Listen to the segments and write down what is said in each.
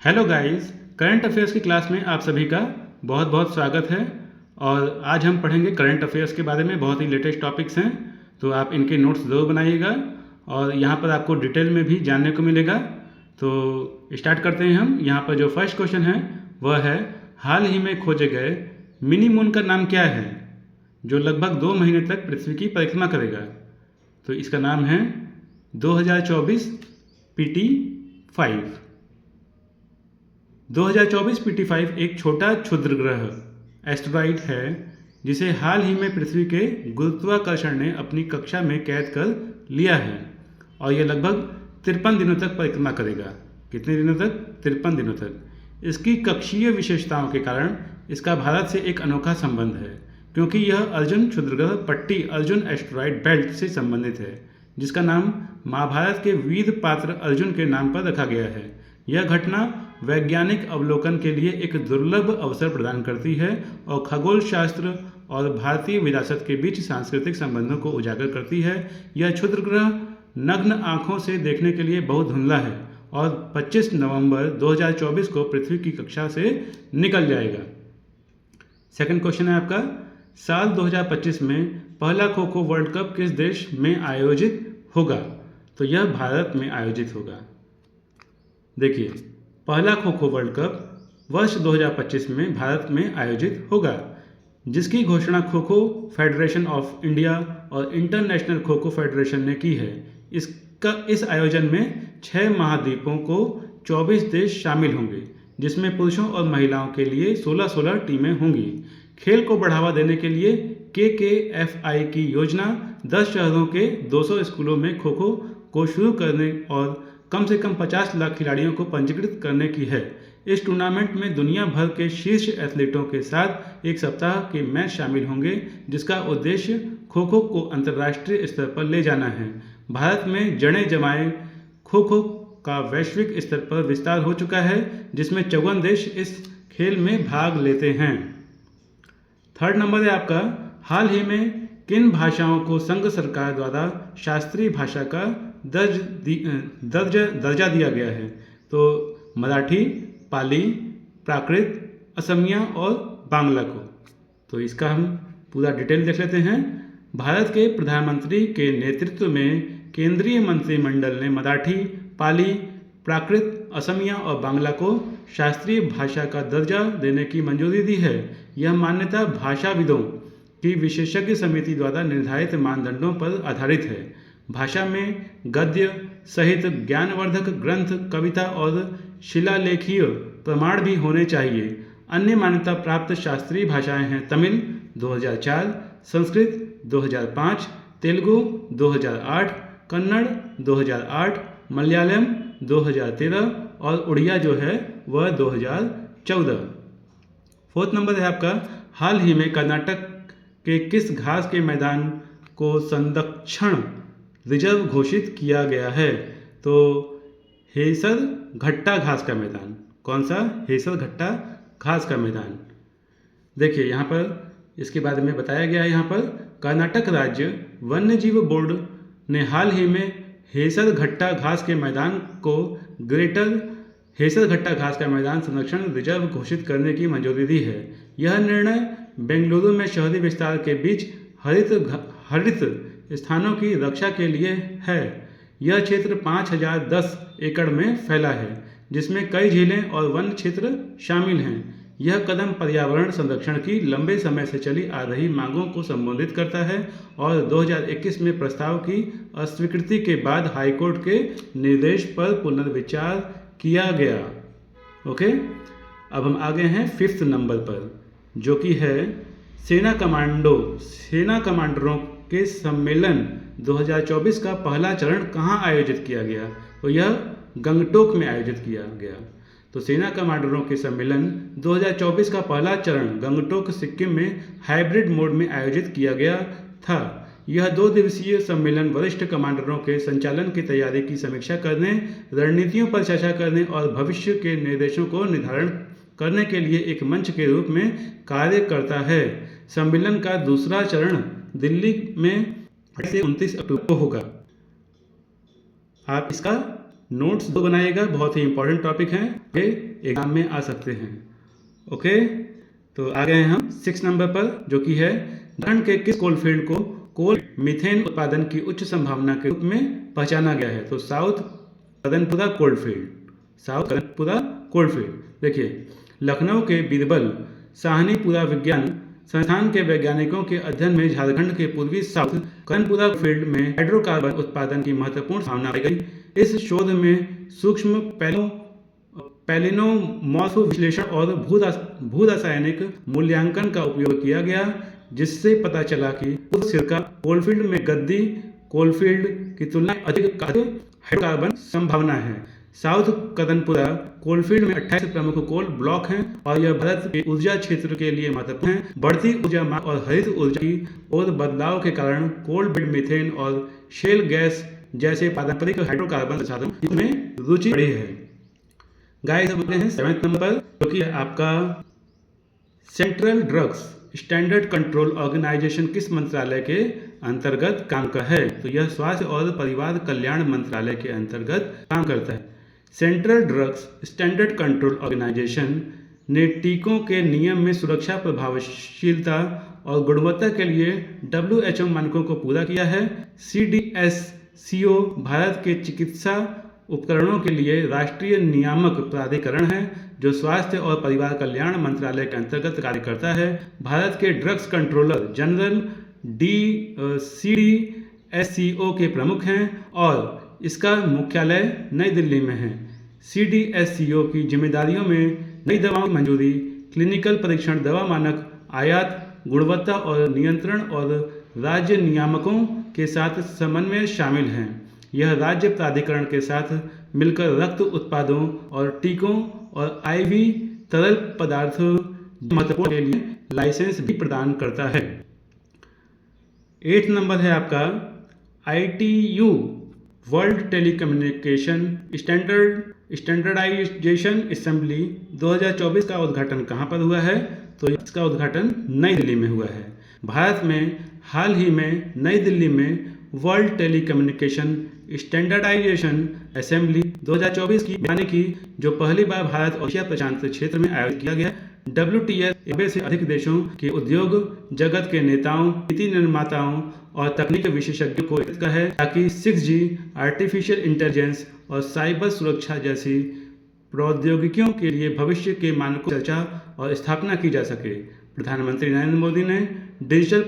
Hello guys, current affairs की class में आप सभी का बहुत बहुत स्वागत है। और आज हम पढ़ेंगे करंट अफेयर्स के बारे में। बहुत ही लेटेस्ट टॉपिक्स हैं, तो आप इनके नोट्स ज़रूर बनाइएगा और यहाँ पर आपको डिटेल में भी जानने को मिलेगा। तो स्टार्ट करते हैं हम। यहाँ पर जो फर्स्ट क्वेश्चन है वह है, हाल ही में खोजे गए मिनी मून का नाम क्या है जो लगभग 2 महीने तक पृथ्वी की परिक्रमा करेगा? तो इसका नाम है 2024 PT5। 2024 PT5 एक छोटा क्षुद्र ग्रह एस्टेरॉइड है जिसे हाल ही में पृथ्वी के गुरुत्वाकर्षण ने अपनी कक्षा में कैद कर लिया है और यह लगभग 53 दिनों तक परिक्रमा करेगा। कितने दिनों तक? 53 दिनों तक। इसकी कक्षीय विशेषताओं के कारण इसका भारत से एक अनोखा संबंध है, क्योंकि यह अर्जुन क्षुद्रग्रह पट्टी अर्जुन एस्टेरॉइड बेल्ट से संबंधित है, जिसका नाम महाभारत के वीर पात्र अर्जुन के नाम पर रखा गया है। यह घटना वैज्ञानिक अवलोकन के लिए एक दुर्लभ अवसर प्रदान करती है और खगोल शास्त्र और भारतीय विरासत के बीच सांस्कृतिक संबंधों को उजागर करती है। यह क्षुद्र ग्रह नग्न आंखों से देखने के लिए बहुत धुंधला है और 25 नवंबर 2024 को पृथ्वी की कक्षा से निकल जाएगा। सेकंड क्वेश्चन है आपका, साल 2025 में पहला खो खो वर्ल्ड कप किस देश में आयोजित होगा? तो यह भारत में आयोजित होगा। देखिए, पहला खो खो वर्ल्ड कप वर्ष 2025 में भारत में आयोजित होगा, जिसकी घोषणा kho kho federation of India और इंटरनेशनल खो खो फेडरेशन ने की है। इस आयोजन में 6 महाद्वीपों को 24 देश शामिल होंगे, जिसमें पुरुषों और महिलाओं के लिए 16-16 टीमें होंगी। खेल को बढ़ावा देने के लिए KKFI की योजना 10 शहरों के 200 स्कूलों में खो खो को शुरू करने और कम से कम 50 लाख खिलाड़ियों को पंजीकृत करने की है। इस टूर्नामेंट में दुनिया भर के शीर्ष एथलीटों के साथ एक सप्ताह के मैच शामिल होंगे, जिसका उद्देश्य खो खो को अंतर्राष्ट्रीय स्तर पर ले जाना है। भारत में जड़ें जमाए खो खो का वैश्विक स्तर पर विस्तार हो चुका है, जिसमें 54 देश इस खेल में भाग लेते हैं। थर्ड नंबर है आपका, हाल ही में किन भाषाओं को संघ सरकार द्वारा शास्त्रीय भाषा का दर्जा दिया गया है? तो मराठी, पाली, प्राकृत, असमिया और बांग्ला को। तो इसका हम पूरा डिटेल देख लेते हैं। भारत के प्रधानमंत्री के नेतृत्व में केंद्रीय मंत्रिमंडल ने मराठी, पाली, प्राकृत, असमिया और बांग्ला को शास्त्रीय भाषा का दर्जा देने की मंजूरी दी है। यह मान्यता भाषाविदों की विशेषज्ञ समिति द्वारा निर्धारित मानदंडों पर आधारित है। भाषा में गद्य सहित ज्ञानवर्धक ग्रंथ, कविता और शिलालेखीय प्रमाण भी होने चाहिए। अन्य मान्यता प्राप्त शास्त्रीय भाषाएं हैं तमिल 2004, संस्कृत 2005, तेलुगु 2008, कन्नड़ 2008, मलयालम 2013 और उड़िया जो है वह 2014। फोर्थ नंबर है आपका, हाल ही में कर्नाटक के किस घास के मैदान को संरक्षण रिजर्व घोषित किया गया है? तो हेसर घट्टा घास का मैदान। कौन सा? हेसर घट्टा घास का मैदान। देखिए, यहाँ पर इसके बारे में बताया गया है। यहाँ पर कर्नाटक राज्य वन्यजीव बोर्ड ने हाल ही में हेसर घट्टा घास के मैदान को ग्रेटर हेसर घट्टा घास का मैदान संरक्षण रिजर्व घोषित करने की मंजूरी दी है। यह निर्णय बेंगलुरु में शहरी विस्तार के बीच हरित स्थानों की रक्षा के लिए है। यह क्षेत्र 5010 एकड़ में फैला है, जिसमें कई झीलें और वन क्षेत्र शामिल हैं। यह कदम पर्यावरण संरक्षण की लंबे समय से चली आ रही मांगों को संबोधित करता है और 2021 में प्रस्ताव की अस्वीकृति के बाद हाईकोर्ट के निर्देश पर पुनर्विचार किया गया। ओके, अब हम आगे हैं 5th नंबर पर, जो कि है सेना कमांडरों के सम्मेलन 2024 का पहला चरण कहाँ आयोजित किया गया? तो यह गंगटोक में आयोजित किया गया। तो सेना कमांडरों के सम्मेलन 2024 का पहला चरण गंगटोक, सिक्किम में हाइब्रिड मोड में आयोजित किया गया था। यह 2 दिवसीय सम्मेलन वरिष्ठ कमांडरों के संचालन की तैयारी की समीक्षा करने, रणनीतियों पर चर्चा करने और भविष्य के निर्देशों को निर्धारण करने के लिए एक मंच के रूप में कार्य करता है। सम्मेलन का दूसरा चरण दिल्ली में 28 से 29 अक्टूबर को होगा। आप इसका नोट्स 2 बनाइएगा, बहुत ही इंपॉर्टेंट टॉपिक हैं, ये एग्जाम में आ सकते हैं। ओके, तो आ गए हैं हम 6 नंबर पर, जो कि है झारखंड के किस कोलफील्ड को कोल मीथेन उत्पादन की उच्च संभावना के रूप में पहचाना गया है? तो साउथ कदनपुरा कोलफील्ड, साउथ कदनपुरा कोलफील्ड। देखिए, लखनऊ के बीरबल साहनीपुरा विज्ञान संस्थान के वैज्ञानिकों के अध्ययन में झारखंड के पूर्वी साउथ कदनपुरा फील्ड में हाइड्रोकार्बन उत्पादन की महत्वपूर्ण संभावना पाई गई। इस शोध में सूक्ष्म पैलिनोमॉर्फ विश्लेषण और भू-रासायनिक मूल्यांकन का उपयोग किया गया, जिससे पता चला कि उस सिरका कोलफील्ड में गद्दी कोलफील्ड की तुलना में अधिक हाइड्रोकार्बन संभावना है। साउथ कदनपुरा कोलफील्ड में 28 प्रमुख कोल ब्लॉक हैं और यह भारत के ऊर्जा क्षेत्र के लिए महत्वपूर्ण है। बढ़ती ऊर्जा मांग और हरित ऊर्जा की ओर बदलाव के कारण कोल बेड मीथेन और शेल गैस जैसे पारंपरिक हाइड्रोकार्बन संसाधनों में रुचि बढ़ी है। गाइस, हम हैं 7वें नंबर पर, जो कि आपका central drugs standard control organisation किस मंत्रालय के अंतर्गत काम का है? तो यह स्वास्थ्य और परिवार कल्याण मंत्रालय के अंतर्गत काम करता है। Central drugs standard control organisation ने टीकों के नियम में सुरक्षा, प्रभावशीलता और गुणवत्ता के लिए WHO मानकों को पूरा किया है। CDSCO भारत के चिकित्सा उपकरणों के लिए राष्ट्रीय नियामक प्राधिकरण है, जो स्वास्थ्य और परिवार कल्याण मंत्रालय के अंतर्गत कार्य करता है। भारत के ड्रग्स कंट्रोलर जनरल CDSCO के प्रमुख हैं और इसका मुख्यालय नई दिल्ली में है। CDSCO की जिम्मेदारियों में नई दवाओं की मंजूरी, क्लिनिकल परीक्षण, दवा मानक, आयात, गुणवत्ता और नियंत्रण और राज्य नियामकों के साथ समन्वय शामिल हैं। यह राज्य प्राधिकरण के साथ मिलकर रक्त उत्पादों और टीकों और IV तरल पदार्थ महत्वपूर्ण के लिए लाइसेंस भी प्रदान करता है। 8 नंबर है आपका ITU world telecommunication standardisation assembly 2024 का उद्घाटन कहाँ पर हुआ है? तो इसका उद्घाटन नई दिल्ली में हुआ है। भारत में हाल ही में नई दिल्ली में वर्ल्ड टेलीकम्युनिकेशन स्टैंडर्डाइजेशन असेंबली 2024 की यानी कि जो पहली बार भारत और एशिया प्रशांत क्षेत्र में आयोजित किया गया। WTS 90 से अधिक देशों के उद्योग जगत के नेताओं, नीति निर्माताओं और तकनीक विशेषज्ञों को एकत्रित है, ताकि 6G, आर्टिफिशियल इंटेलिजेंस और साइबर सुरक्षा जैसी प्रौद्योगिकियों के लिए भविष्य के मानकों की चर्चा और स्थापना की जा सके। प्रधानमंत्री नरेंद्र मोदी ने डिजिटल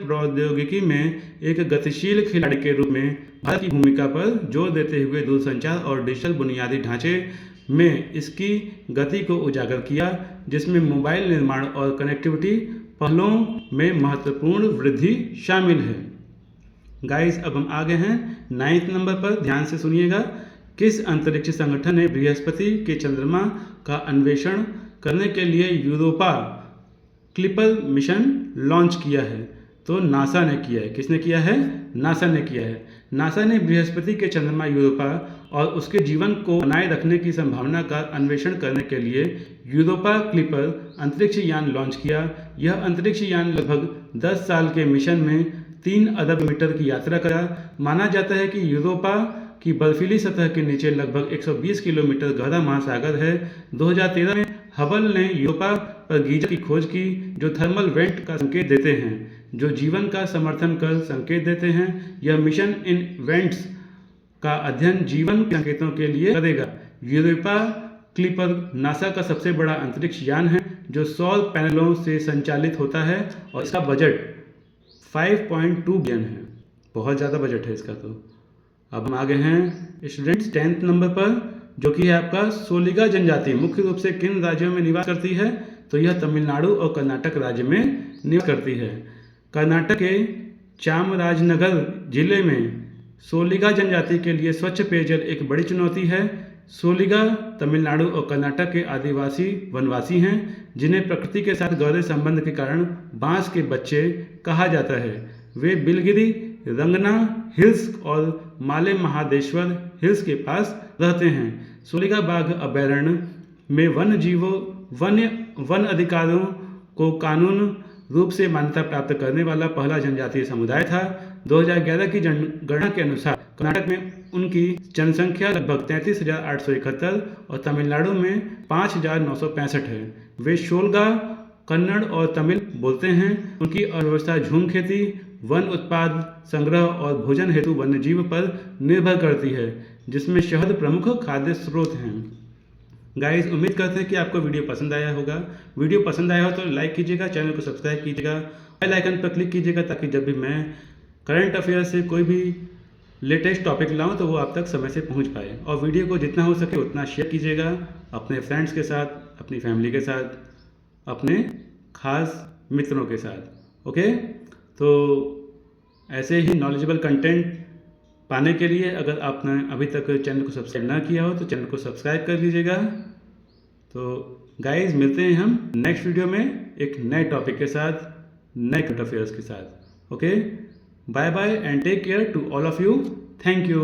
प्रौद्योगिकी में एक गतिशील खिलाड़ी के रूप में भारत की भूमिका पर जोर देते हुए दूरसंचार और डिजिटल बुनियादी ढांचे में इसकी गति को उजागर किया, जिसमें मोबाइल निर्माण और कनेक्टिविटी पहलों में महत्वपूर्ण वृद्धि शामिल है। गाइस, अब हम आ गए हैं 9th नंबर पर, ध्यान से सुनिएगा। किस अंतरिक्ष संगठन ने बृहस्पति के चंद्रमा का अन्वेषण करने के लिए यूरोपा क्लिपर मिशन लॉन्च किया है? तो नासा ने किया है। किसने किया है? नासा ने किया है। नासा ने बृहस्पति के चंद्रमा यूरोपा और उसके जीवन को बनाए रखने की संभावना का अन्वेषण करने के लिए यूरोपा क्लिपर अंतरिक्ष यान लॉन्च किया। यह अंतरिक्ष यान लगभग 10 साल के मिशन में 3 अरब मीटर की यात्रा करा। माना जाता है कि यूरोपा की बर्फीली सतह के नीचे लगभग 120 किलोमीटर गहरा महासागर है। 2013 में हबल ने यूरोपा पर गीजर की खोज की, जो थर्मल वेंट का संकेत देते हैं, जो जीवन का समर्थन कर संकेत देते हैं। यह मिशन इन वेंट्स का अध्ययन जीवन के संकेतों के लिए करेगा। यूरोपा क्लिपर नासा का सबसे बड़ा अंतरिक्ष यान है, जो सौर पैनलों से संचालित होता है और इसका बजट 5.2 बिलियन है। बहुत ज़्यादा बजट है इसका। तो अब हम आगे हैं स्टूडेंट्स 10th नंबर पर, जो कि है आपका सोलिगा जनजाति मुख्य रूप से किन राज्यों में निवास करती है? तो यह तमिलनाडु और कर्नाटक राज्य में निवास करती है। कर्नाटक के चामराजनगर जिले में सोलिगा जनजाति के लिए स्वच्छ पेयजल एक बड़ी चुनौती है। सोलिगा तमिलनाडु और कर्नाटक के आदिवासी वनवासी हैं, जिन्हें प्रकृति के साथ गहरे संबंध के कारण बांस के बच्चे कहा जाता है। वे बिलगिरी, रंगना हिल्स और माले महादेश्वर हिल्स के पास रहते हैं। सोलिगा बाघ अभयारण्य में वन अधिकारों को कानून रूप से मान्यता प्राप्त करने वाला पहला जनजातीय समुदाय था। 2011 की जनगणना के अनुसार कर्नाटक में उनकी जनसंख्या लगभग 33,871 और तमिलनाडु में 5,965 है। वे शोलगा, कन्नड़ और तमिल बोलते हैं। उनकी अर्थव्यवस्था झूम खेती, वन उत्पाद संग्रह और भोजन हेतु वन्यजीव पर निर्भर करती है, जिसमें शहद प्रमुख खाद्य स्रोत हैं। गाइस, उम्मीद करते हैं कि आपको वीडियो पसंद आया होगा। वीडियो पसंद आया हो तो लाइक कीजिएगा, चैनल को सब्सक्राइब कीजिएगा, बेल आइकन पर क्लिक कीजिएगा, ताकि जब भी मैं करंट अफेयर से कोई भी लेटेस्ट टॉपिक लाऊं तो वो आप तक समय से पहुंच पाए। और वीडियो को जितना हो सके उतना शेयर कीजिएगा अपने फ्रेंड्स के साथ, अपनी फैमिली के साथ, अपने खास मित्रों के साथ। ओके, तो ऐसे ही नॉलेजेबल कंटेंट पाने के लिए अगर आपने अभी तक चैनल को सब्सक्राइब ना किया हो तो चैनल को सब्सक्राइब कर लीजिएगा। तो गाइस, मिलते हैं हम नेक्स्ट वीडियो में एक नए टॉपिक के साथ, नए करंट अफेयर्स के साथ। Okay, bye bye and take care to all of you. Thank you.